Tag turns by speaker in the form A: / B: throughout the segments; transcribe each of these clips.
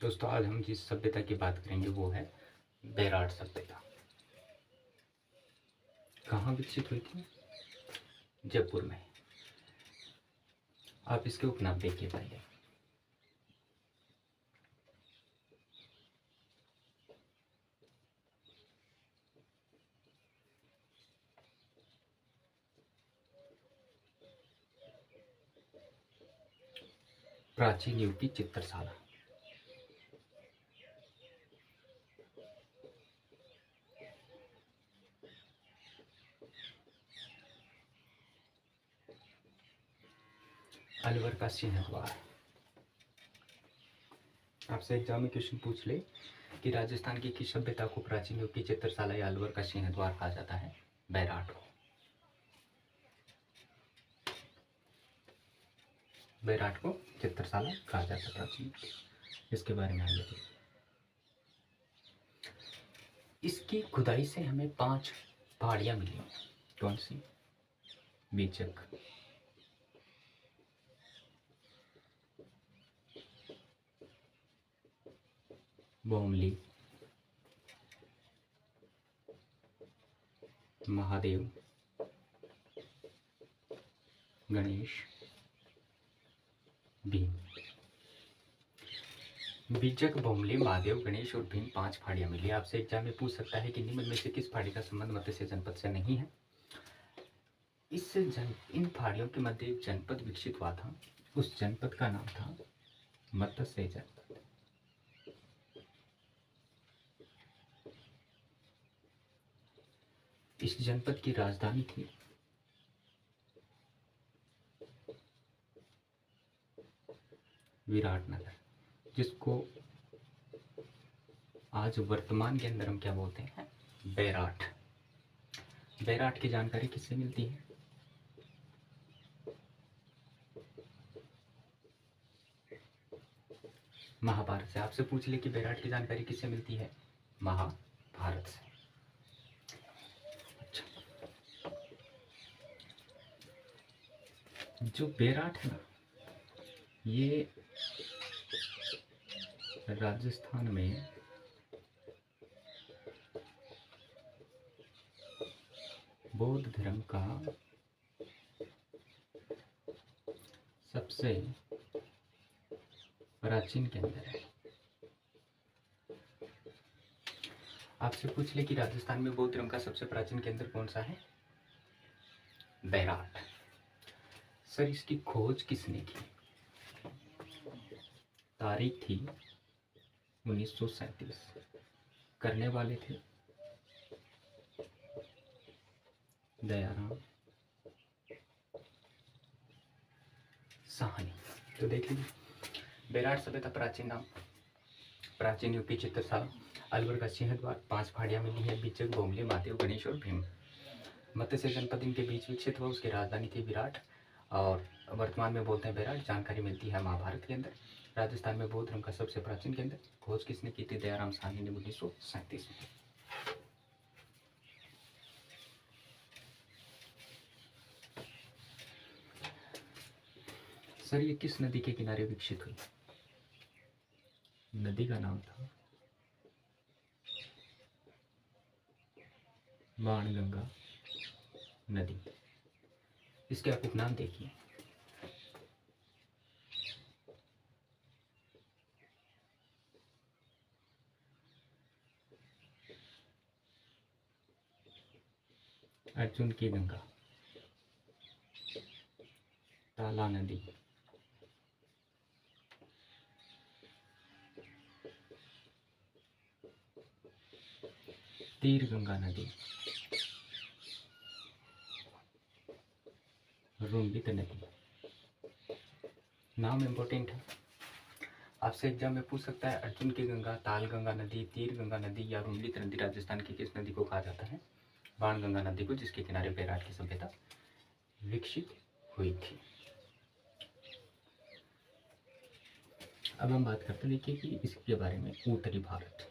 A: दोस्तों आज हम जिस सभ्यता की बात करेंगे वो है बेराट सभ्यता। कहाँ विकसित हुई थी? जयपुर में। आप इसके उपनाम देखिए पहले। प्राचीन युग की चित्रशाला। अलवर का सिंहद्वार। आपसे एग्जाम में क्वेश्चन पूछ ले कि राजस्थान की किस सभ्यता को प्राचीन युग की चित्रशाला या अलवर का सिंहद्वार कहा जाता है? बैराट को। बैराट को चित्रशाला कहा जाता है प्राचीन युग की। इसके बारे में आगे देखिए। इसकी खुदाई से हमें 5 पहाड़ियां मिली। कौन सी? बीचक, बोमली, महादेव, गणेश, भीम। बीजक, बोमली, महादेव, गणेश और भीम 5 पहाड़ियां मिली। आपसे एग्जाम में पूछ सकता है कि निम्न में से किस पहाड़ी का संबंध मत्स्य जनपद से नहीं है? इन पहाड़ियों के मध्य एक जनपद विकसित हुआ था। उस जनपद का नाम था मत्स्य जनपद। इस जनपद की राजधानी थी विराटनगर, जिसको आज वर्तमान के अंदर हम क्या बोलते हैं? बैराट। बैराट की जानकारी किससे मिलती है? महाभारत से। आपसे पूछ ले कि बैराट की जानकारी किससे मिलती है? महाभारत से। अच्छा, जो बैराट है ना, ये राजस्थान में बौद्ध धर्म का सबसे प्राचीन केंद्र है। आपसे पूछ ले कि राजस्थान में बौद्ध धर्म का सबसे प्राचीन केंद्र कौन सा है? बैराट। सर, इसकी खोज किसने की? तारीख थी 1937। करने वाले थे दयाराम साहनी। तो देख लीजिए, बैराट सभ्यता प्राचीन नाम, प्राचीन युग की चित्रशाला, अलवर का सिंहद्वार, 5 पहाड़ियां मिली है, बीचक, बोमली, महादेव, गणेश और भीम। मत्स्य जनपद इनके बीच विकसित हुआ। उसकी राजधानी थी विराट और वर्तमान में बोलते हैं बैराट। जानकारी मिलती है महाभारत के अंदर। राजस्थान में बौद्ध धर्म का सबसे प्राचीन केंद्र। खोज किसने की थी? दयाराम साहनी ने 1937 में। सर, ये किस नदी के किनारे विकसित हुई? नदी का नाम था बाणगंगा नदी। इसके आप उपनाम देखिए। अर्जुन की गंगा, ताला नदी, तीर गंगा नदी, रुंबित नदी। नाम इम्पोर्टेंट है। आपसे एग्जाम में पूछ सकता है अर्जुन की गंगा, ताल गंगा नदी, तीर गंगा नदी या रुंबित नदी राजस्थान की किस नदी को कहा जाता है? बाणगंगा नदी को, जिसके किनारे बैराट की सभ्यता विकसित हुई थी। अब हम बात करते हैं, देखिए कि इसके बारे में उत्तरी भारत।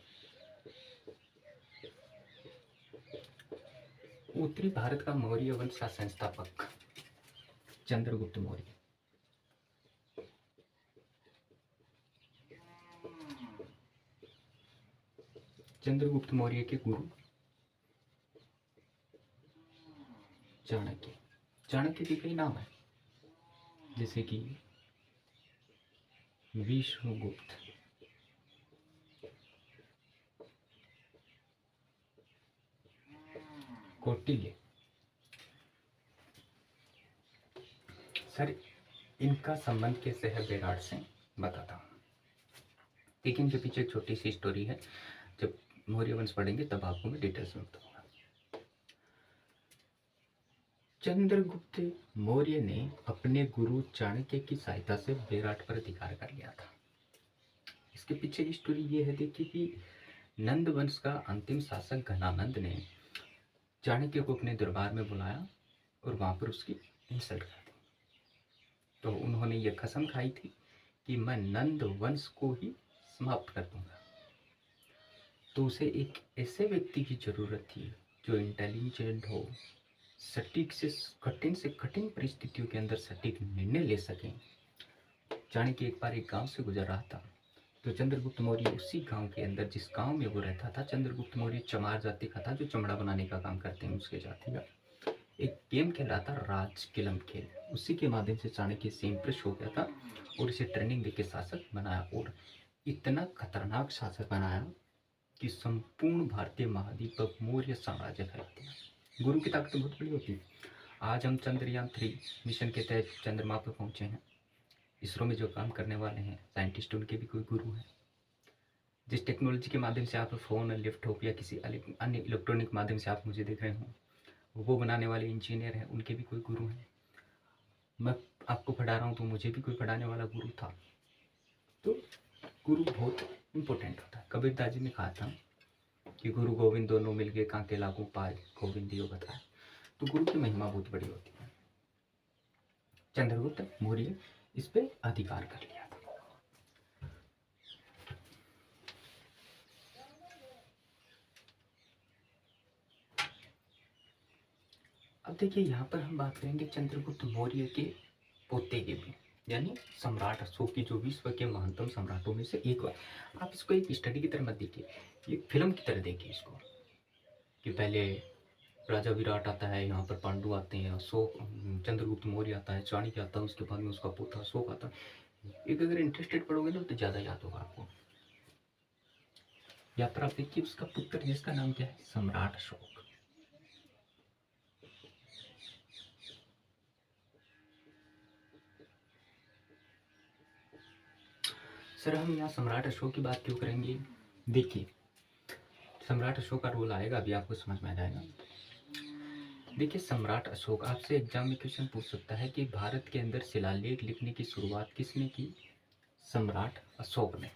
A: उत्तरी भारत का मौर्य वंश का संस्थापक चंद्रगुप्त मौर्य। चंद्रगुप्त मौर्य के गुरु चाणक्य। चाणक्य के कई नाम है, जैसे कि विष्णुगुप्त, कौटिल्य। सर इनका संबंध कैसे है विराट से बताता हूँ, लेकिन इनके पीछे एक छोटी सी स्टोरी है। जब मौर्य वंश पढ़ेंगे तब आपको मैं डिटेल्स में बताऊंगा। चंद्रगुप्त मौर्य ने अपने गुरु चाणक्य की सहायता से विराट पर अधिकार कर लिया था। इसके पीछे की स्टोरी ये है, देखिए कि नंद वंश का अंतिम शासक घनानंद ने चाणक्य को अपने दरबार में बुलाया और वहां पर उसकी इंसल्ट कर दी। तो उन्होंने ये कसम खाई थी कि मैं नंद वंश को ही समाप्त कर दूंगा। तो उसे एक ऐसे व्यक्ति की जरूरत थी जो इंटेलिजेंट हो, सटीक से कठिन परिस्थितियों के अंदर सटीक निर्णय ले सके। चाणक्य एक बार एक गांव से गुजर रहा था, तो चंद्रगुप्त मौर्य उसी गांव के अंदर, जिस गांव में वो रहता था, चंद्रगुप्त मौर्य चमार जाति का था, जो चमड़ा बनाने का काम करते हैं उसके जाति का, एक गेम खेल रहा था, राज किलम खेल। उसी के माध्यम से चाणक्य से इम्प्रेस हो गया था और इसे ट्रेनिंग देके शासक बनाया, और इतना खतरनाक शासक बनाया कि संपूर्ण भारतीय महाद्वीप पर मौर्य साम्राज्य फैला दिया। गुरु की ताकत बहुत बड़ी होती है। आज हम चंद्रयान 3 मिशन के तहत चंद्रमा पर पहुंचे हैं। इसरो में जो काम करने वाले हैं साइंटिस्ट, उनके भी कोई गुरु है। जिस टेक्नोलॉजी के माध्यम से आप फोन, लैपटॉप या किसी अन्य इलेक्ट्रॉनिक माध्यम से आप मुझे देख रहे हो, वो बनाने वाले इंजीनियर हैं, उनके भी कोई गुरु हैं। मैं आपको पढ़ा रहा हूँ तो मुझे भी कोई पढ़ाने वाला गुरु था। तो गुरु बहुत इम्पोर्टेंट होता है। कबीरदास जी ने कहा था कि गुरु गोविंद दोनों मिलके कांके लागू पाए, गोविंद दियो बताए। तो गुरु की महिमा बहुत बड़ी होती है। चंद्रगुप्त मौर्य इस पे अधिकार कर लिया था। अब देखिए यहाँ पर हम बात करेंगे चंद्रगुप्त मौर्य के पोते की भी, यानी सम्राट अशोक की, जो विश्व के महानतम सम्राटों में से एक। आप इसको एक स्टडी की तरह मत देखिए, एक फिल्म की तरह देखिए इसको, कि पहले राजा विराट आता है, यहाँ पर पांडु आते हैं, अशोक, चंद्रगुप्त मौर्य आता है, चाणक्य आता है, उसके बाद में उसका पोता अशोक आता है। एक अगर इंटरेस्टेड पढ़ोगे ना तो ज़्यादा याद होगा आपको। यहाँ पर आप देखिए उसका पुत्र जिसका नाम क्या है, सम्राट अशोक। सर हम यहाँ सम्राट अशोक की बात क्यों करेंगे? देखिए सम्राट अशोक का रोल आएगा, अभी आपको समझ में आ जाएगा। देखिए सम्राट अशोक, आपसे एग्जाम में क्वेश्चन पूछ सकता है कि भारत के अंदर शिलालेख लिखने की शुरुआत किसने की? सम्राट अशोक ने।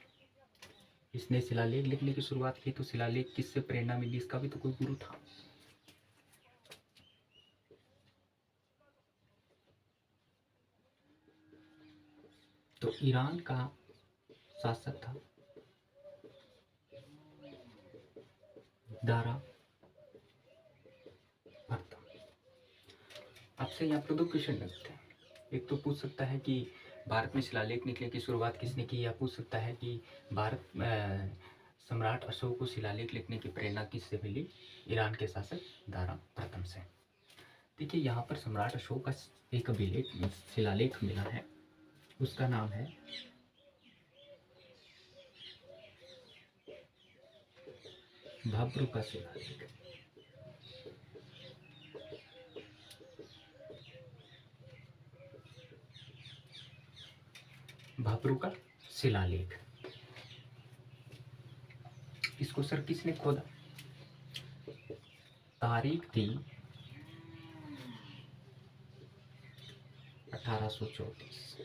A: इसने शिलालेख लिखने की शुरुआत की, तो शिलालेख किससे प्रेरणा मिली? इसका भी तो कोई गुरु था। तो ईरान का शासक था दारा प्रथम। आपसे यहाँ पर दो क्वेश्चन लगते हैं। एक तो पूछ सकता है कि भारत में शिलालेख लिखने की शुरुआत किसने की, या पूछ सकता है कि भारत सम्राट अशोक को शिलालेख लिखने की प्रेरणा किससे मिली? ईरान के शासक दारा प्रथम से। देखिए यहाँ पर सम्राट अशोक का एक अभिलेख शिलालेख मिला है, उसका नाम है भाब्रू का शिलालेख। भाब्रू का शिलालेख, इसको सर किसने खोदा? तारीख थी 1834।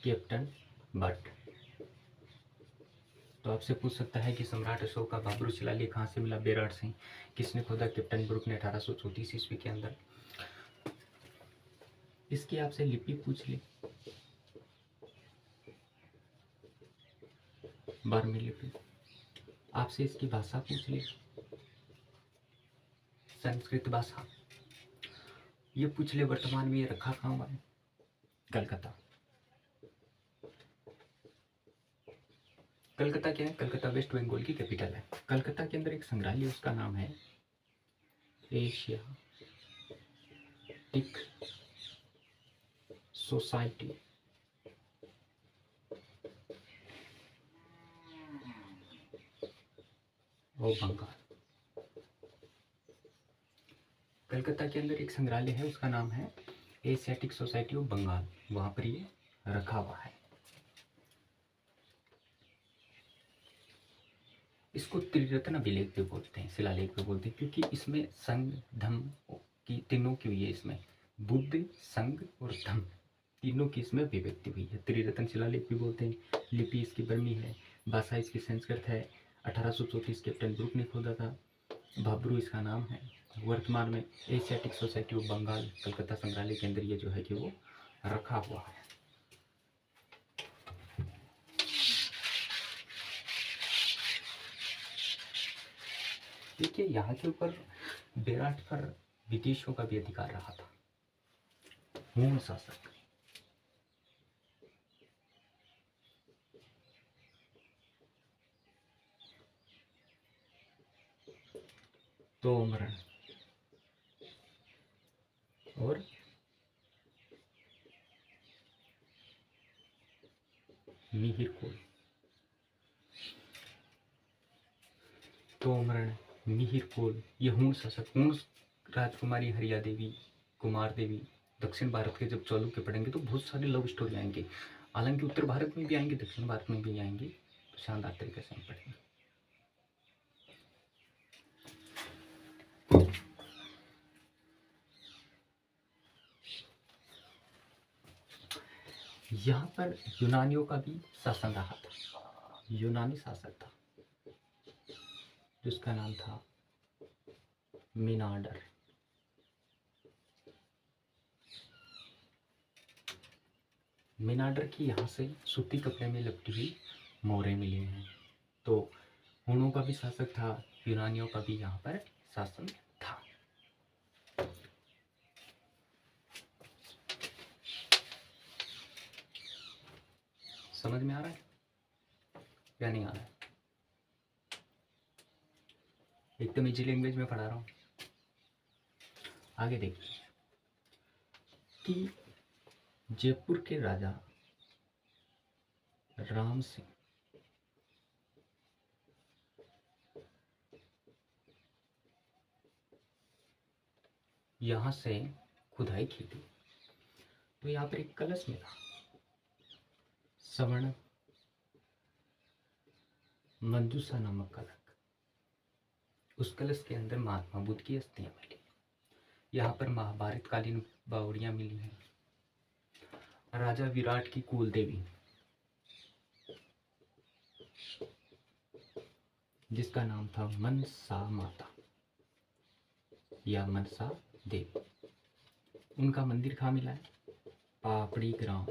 A: Captain but. तो आपसे पूछ सकता है कि सम्राट अशोक का भाब्रू शिलालेख कहाँ से मिला? बेराट से। किसने खोदा? कैप्टन ब्रुक ने 1834 ईस्वी के अंदर। इसकी आपसे लिपि पूछ ली, 12वीं लिपि। आपसे इसकी भाषा पूछ ली, संस्कृत भाषा। ये पूछ ले वर्तमान में ये रखा कहाँ हुआ है? कलकत्ता। कलकत्ता क्या है? कलकत्ता वेस्ट बंगाल की कैपिटल है। कलकत्ता के अंदर एक संग्रहालय, उसका नाम है Asiatic Society of Bengal. Calcutta के अंदर एक संग्रहालय है, उसका नाम है एशियाटिक सोसाइटी ऑफ बंगाल। वहां पर ये रखा हुआ है। इसको त्रिरत्न अभिलेख भी बोलते हैं, शिलालेख भी बोलते हैं, क्योंकि इसमें संघ धम्म की तीनों की हुई है। इसमें बुद्ध, संघ और धम्म तीनों की इसमें अभिव्यक्ति हुई है। त्रिरत्न शिलालेख भी बोलते हैं। लिपि इसकी बर्मी है, भाषा इसकी संस्कृत है। 1834 कैप्टन ब्रुक ने खोदा था। भाब्रू इसका नाम है। वर्तमान में Asiatic Society of Bengal Calcutta संग्रहालय के अंदर ये जो है कि वो रखा हुआ है। देखिए, यहाँ के ऊपर बेराट पर विदेशियों का भी अधिकार रहा था। मूल शासक तोमरण और मिहिरकोल, तोमरण, मिहिरकोल, ये हूण शासक। हूण राजकुमारी हरिया देवी, कुमार देवी। दक्षिण भारत के जब चालुक्य पढ़ेंगे तो बहुत सारे लव स्टोरी आएंगे। हालांकि उत्तर भारत में भी आएंगे, दक्षिण भारत में भी आएंगे, तो शानदार तरीके से हम पढ़ेंगे। यहाँ पर यूनानियों का भी शासन रहा था। यूनानी शासक था जिसका नाम था मिनाडर। मिनाडर की यहाँ से सूती कपड़े में लपटी हुई मोहरें मिली हैं। तो हुनों का भी शासक था, यूनानियों का भी यहाँ पर शासन था। समझ में आ रहा है या नहीं आ रहा है? एकदम इजी लैंग्वेज में पढ़ा रहा हूँ। आगे देखिए कि जयपुर के राजा राम सिंह यहाँ से खुदाई की थी, तो यहाँ पर एक कलश मिला, स्वर्ण मंजूषा नामक कलश। उस कलश के अंदर महात्मा बुद्ध की अस्थियां मिली। यहाँ पर महाभारत कालीन बावड़ियां मिली हैं। राजा विराट की कुल देवी, जिसका नाम था मनसा माता या मनसा देवी, उनका मंदिर कहाँ मिला है? पापड़ी ग्राम,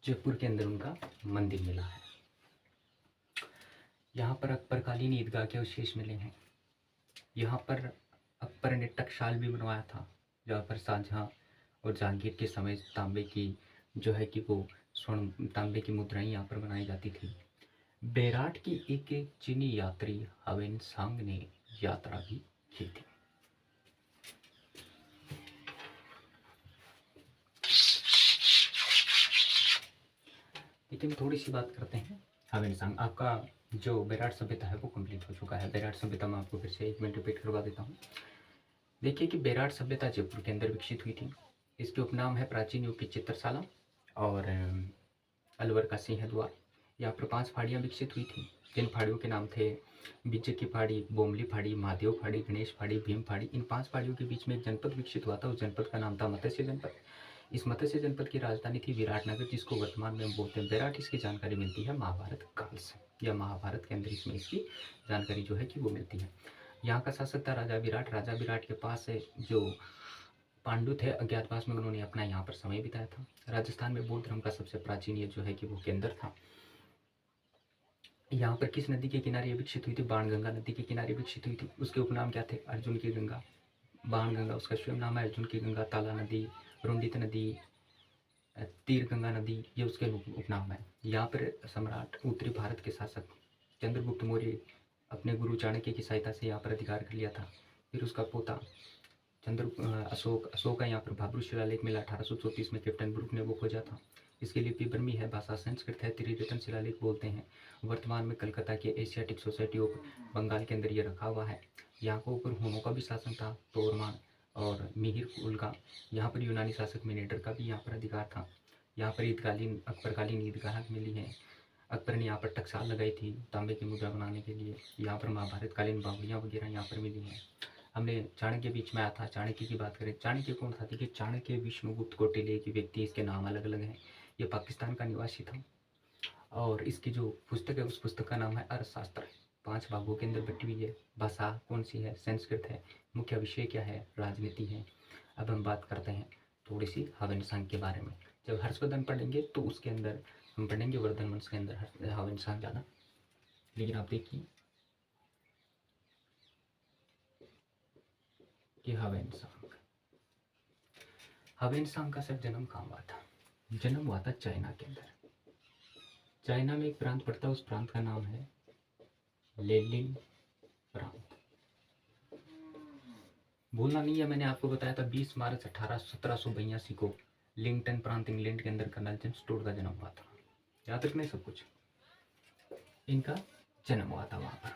A: जयपुर के अंदर उनका मंदिर मिला है। यहाँ पर अकबरकालीन ईदगाह के अवशेष मिले हैं। यहाँ पर अकबर ने टकसाल भी बनवाया था, जहाँ पर शाहजहां और जहांगीर के समय तांबे की जो है कि वो स्वर्ण तांबे की मुद्राएं यहाँ पर बनाई जाती थी। बेराट की एक चीनी यात्री हवेन सांग ने यात्रा भी की थी। लेकिन थोड़ी सी बात करते हैं हवेन सांग। आपका जो बेराट सभ्यता है वो कंप्लीट हो चुका है। बेराट सभ्यता मैं आपको फिर से एक मिनट रिपीट करवा देता हूँ। देखिए कि बेराट सभ्यता जयपुर के अंदर विकसित हुई थी। इसके उपनाम है प्राचीन युग की चित्रशाला और अलवर का सिंह द्वार। यहाँ पर 5 फाड़ियाँ विकसित हुई थी, जिन फाड़ियों के नाम थे बिज्जे की फाड़ी, बोमली फाड़ी, महादेव फाड़ी, गणेश फाड़ी, भीम फाड़ी। इन 5 फाड़ियों के बीच में एक जनपद विकसित हुआ था। उस जनपद का नाम था मत्स्य जनपद। इस मत्स्य जनपद की राजधानी थी विराटनगर, जिसको वर्तमान में हम बोलते हैं बेराट। इसकी जानकारी मिलती है महाभारत काल से, या महाभारत के अंदर इसमें इसकी जानकारी जो है कि वो मिलती है। यहाँ का शासक था राजा विराट। राजा विराट के पास जो पांडु थे, अज्ञातवास में उन्होंने अपना यहाँ पर समय बिताया था। राजस्थान में बौद्ध धर्म का सबसे प्राचीन ये जो है कि वो केंद्र था। यहाँ पर किस नदी के किनारे विकसित हुई थी? बाणगंगा नदी के किनारे विकसित हुई थी। उसके उपनाम क्या थे? अर्जुन की गंगा, बाणगंगा उसका स्वयं नाम है, अर्जुन की गंगा, ताला नदी, रुंडित नदी, तीर गंगा नदी, ये उसके उपनाम है। यहाँ पर सम्राट उत्तरी भारत के शासक चंद्रगुप्त मौर्य अपने गुरु चाणक्य की सहायता से यहाँ पर अधिकार कर लिया था। फिर उसका पोता अशोक का यहाँ पर भाब्रू शिलालेख मिला 1834 में। कैप्टन ब्रुक ने वो खोजा था। इसकी लिपि बर्मी है, भाषा संस्कृत है, त्रिरत्न शिलालेख बोलते हैं। वर्तमान में कलकत्ता के एशियाटिक सोसाइटी ऑफ बंगाल के अंदर ये रखा हुआ है। यहाँ को ऊपर हुनों का भी शासन था, तोरमान और मिहिर कुल का। यहाँ पर यूनानी शासक मिनेटर का भी यहाँ पर अधिकार था। यहाँ पर ईदकालीन अकबरकालीन ईदगाह मिली है। अकबर ने यहाँ पर टकसाल लगाई थी तांबे की मुद्रा बनाने के लिए। यहाँ पर महाभारत कालीन बावड़ियाँ वगैरह यहाँ पर मिली हैं। हमने चाणक्य बीच में आया था, चाणक्य की बात करें। चाणक्य कौन था? देखिए, चाणक्य विष्णुगुप्त कौटिल्य की व्यक्ति, इसके नाम अलग अलग हैं। ये पाकिस्तान का निवासी था और इसकी जो पुस्तक है उस पुस्तक का नाम है अर्थशास्त्र। 5 भागों के अंदर बटी हुई है। भाषा कौन सी है? संस्कृत है। मुख्य विषय क्या है? राजनीति है। अब हम बात करते हैं थोड़ी सी हवनसांग के बारे में। जब हर्षवर्धन पढ़ेंगे तो उसके अंदर हम पढ़ेंगे वर्धन वंश के अंदर हवनसांग ज़्यादा। लेकिन आप देखिए कि हवेनसांग का सर जन्म कहाँ हुआ था? जन्म हुआ था चाइना के अंदर। चाइना में एक प्रांत पड़ता है, उस प्रांत का नाम है लेलिन प्रांत। भूलना नहीं है, मैंने आपको बताया था 20 मार्च 1782 को लिंगटन प्रांत इंग्लैंड के अंदर कर्नल जेम्स टोड का जन्म हुआ था। याद रखना सब कुछ। इनका जन्म हुआ था वहां पर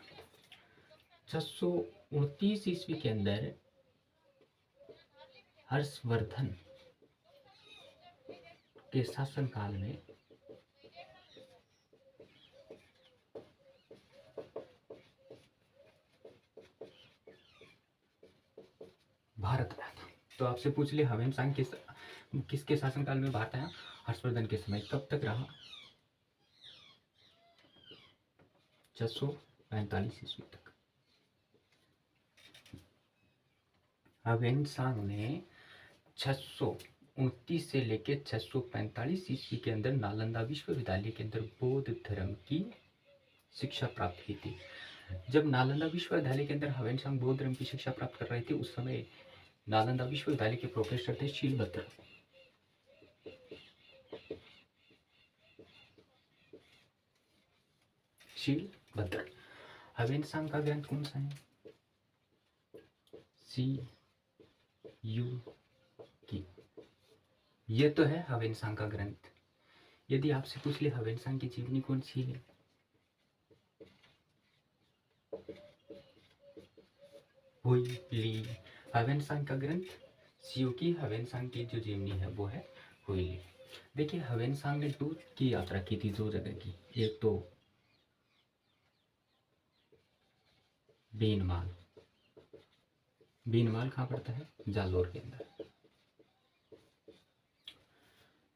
A: 629 ईस्वी के अंदर। हर्षवर्धन के शासन काल में भारत आया था। तो आपसे पूछ ले हवेनसांग किसके शासनकाल में भारत आया? हर्षवर्धन के समय। कब तक रहा? 645 ईस्वी तक। हवेनसांग ने 629 से लेकर 645 ईस्वी के अंदर नालंदा विश्वविद्यालय के अंदर बौद्ध धर्म की शिक्षा प्राप्त की थी। जब नालंदा विश्वविद्यालय के अंदर हवेनसांग बौद्ध धर्म की शिक्षा प्राप्त कर रहे थे, उस समय नालंदा विश्वविद्यालय के प्रोफेसर थे शीलभद्र। शीलभद्र। हवेनसांग का ग्रंथ कौन सा है? की ये तो है हवेनसांग का ग्रंथ। यदि आपसे पूछ ले हवेनसांग की जीवनी कौन सी है, हुईली। हवेनसांग का ग्रंथ सियोकी, हवेनसांग की जो जीवनी है वो है हुईली। देखिए, हवेनसांग ने दूध की यात्रा की थी 2 जगह की। एक तो बीनमाल। बीनमाल कहाँ पड़ता है? जालोर के अंदर।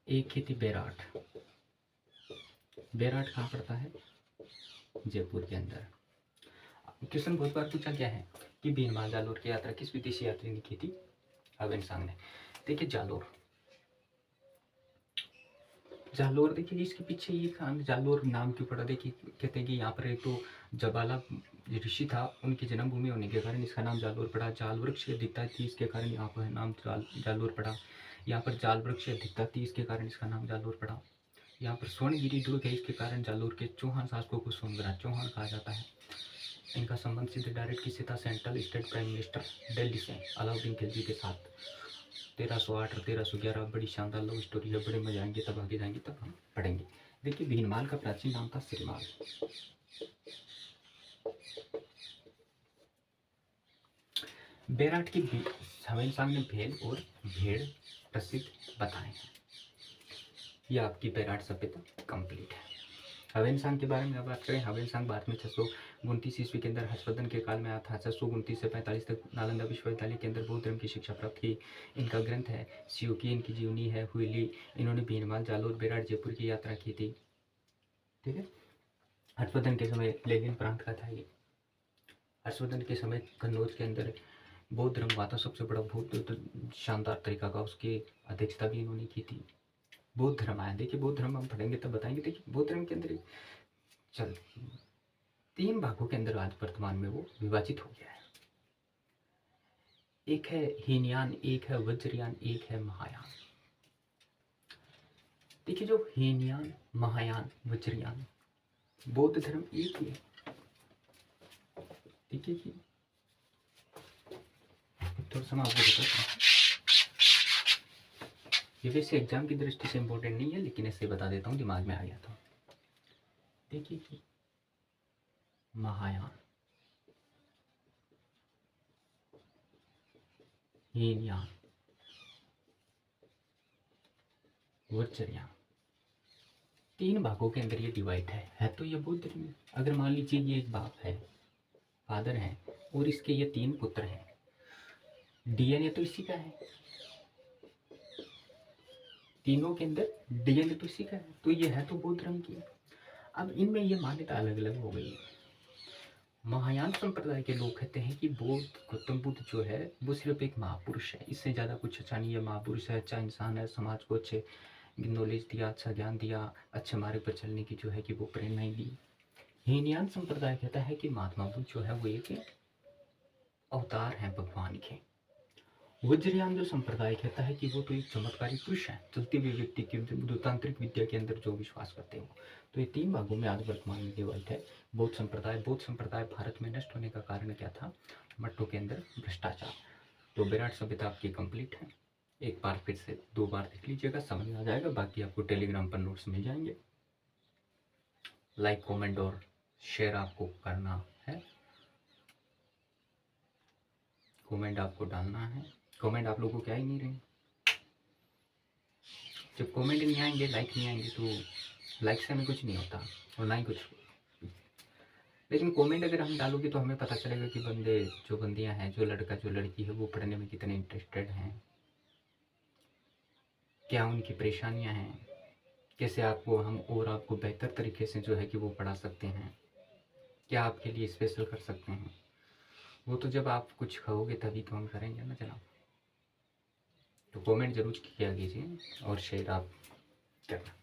A: एक ही थी बेराट। बेराट कहाँ पड़ता है? जयपुर के अंदर। क्वेश्चन बहुत बार पूछा गया है कि बीनमाल जालोर की यात्रा किस विदेशी यात्री ने की थी? हवेनसांग ने। देखिए, जालोर देखिए, इसके पीछे ये जालोर नाम क्यों पड़ा? देखिए, कहते हैं कि यहाँ पर एक तो जबाला ऋषि था, उनकी जन्मभूमि होने के कारण इसका नाम जालोर पड़ा। जाल वृक्ष की अधिकता थी, इसके कारण यहाँ पर नाम जालोर पड़ा। यहाँ पर जाल वृक्ष की अधिकता थी, इसके कारण इसका नाम जालोर पड़ा। यहाँ पर स्वर्णगिरी दुर्ग है, इसके कारण जालोर के चौहान शासकों को सोनगरा चौहान कहा जाता है। इनका संबंध सीधे डायरेक्ट किससे था? Central state prime minister Delhi से अलाउद्दीन खिलजी के साथ। 1308 और 1311 बड़ी शानदार लव स्टोरी है। बड़े मजा आएंगे, तब आगे जाएंगे तब हम पढ़ेंगे। देखिए, भीनमाल का प्राचीन नाम था सिरमाल। बेराट की हवेनसांग ने भेल और भेड़ प्रसिद्ध बताए हैं। यह आपकी बेराट सभ्यता कंप्लीट है। हवेनसांग के बारे में बात करें, हवेनसांग भारत में 629 ईस्वी के अंदर हर्षवर्धन के काल में आया था। 629 से 45 तक नालंदा विश्वविद्यालय के अंदर बौद्ध धर्म की शिक्षा प्राप्त की। इनका ग्रंथ है सियोकी, इनकी जीवनी है हुईली। इन्होंने भीनमाल, जालोर, बेराट, जयपुर की यात्रा की थी। ठीक है। हर्षवर्धन के समय लेलिन प्रांत का था ये। हर्षवर्धन के समय कन्नौज के अंदर बौद्ध धर्म हुआ था, सबसे बड़ा बहुत शानदार तरीका का, उसकी अध्यक्षता भी इन्होंने की थी। बौद्ध धर्म आया। देखिए, बौद्ध धर्म हम पढ़ेंगे तब बताएंगे। देखिए, बौद्ध धर्म के अंदर चल 3 भागों के अंदर आज वर्तमान में वो विभाजित हो गया है। एक है हीनयान, एक है वज्रयान, एक है महायान। देखिए जो हीनयान, महायान, वज्रयान, बौद्ध धर्म एक ही है। ठीक है कि थोड़ा सा मैं आपको बताता हूँ, ये वैसे एग्जाम की दृष्टि से इम्पोर्टेंट नहीं है, लेकिन ऐसे बता देता हूँ, दिमाग में आ गया था। देखिए कि महायान, हीनयान, वज्रयान, 3 भागों के अंदर ये डिवाइड है तो ये बौद्ध धर्म। अगर मान लीजिए ये एक बाप है, फादर है, और इसके ये 3 पुत्र हैं, डीएनए तो इसी का है, तीनों के अंदर डीएनए तो इसी का है, तो ये है तो बौद्ध धर्म की। अब इनमें ये मान्यता अलग अलग हो गई है। महायान संप्रदाय के लोग कहते हैं कि गौतम बुद्ध जो है वो सिर्फ एक महापुरुष है, इससे ज़्यादा कुछ अच्छा नहीं है। महापुरुष है, अच्छा इंसान है, समाज को अच्छे नॉलेज दिया, अच्छा ज्ञान दिया, अच्छे मार्ग पर चलने की जो है कि वो प्रेरणाएं दी। हीनयान संप्रदाय कहता है कि महात्मा बुद्ध जो है वो एक अवतार हैं भगवान के। वज्रयान जो संप्रदाय कहता है कि वो तो एक चमत्कारी पुरुष है, चलते हुए व्यक्ति के तांत्रिक विद्या के अंदर जो विश्वास करते हो। तो ये 3 भागों में आज वर्तमान में डिवाइड है बौद्ध संप्रदाय भारत में नष्ट होने का कारण क्या था? मठों के अंदर भ्रष्टाचार। तो विराट सभ्यता आपकी कंप्लीट है, एक बार फिर से 2 बार देख लीजिएगा, समझ में आ जाएगा। बाकी आपको टेलीग्राम पर नोट्स मिल जाएंगे। लाइक, कमेंट और शेयर आपको करना है, कमेंट आपको डालना है। कमेंट आप लोगों को क्या ही नहीं रहे, जब कमेंट नहीं आएंगे, लाइक नहीं आएंगे, तो लाइक से हमें कुछ नहीं होता और ना ही कुछ। लेकिन कमेंट अगर हम डालोगे तो हमें पता चलेगा कि बंदे जो बंदियां हैं, जो लड़का जो लड़की है, वो पढ़ने में कितने इंटरेस्टेड हैं, क्या उनकी परेशानियां हैं, कैसे आपको हम और आपको बेहतर तरीके से जो है कि वो पढ़ा सकते हैं, क्या आपके लिए स्पेशल कर सकते हैं। वो तो जब आप कुछ कहोगे तभी तो हम करेंगे ना जनाब। तो कमेंट जरूर किया कीजिए और शेयर आप करना।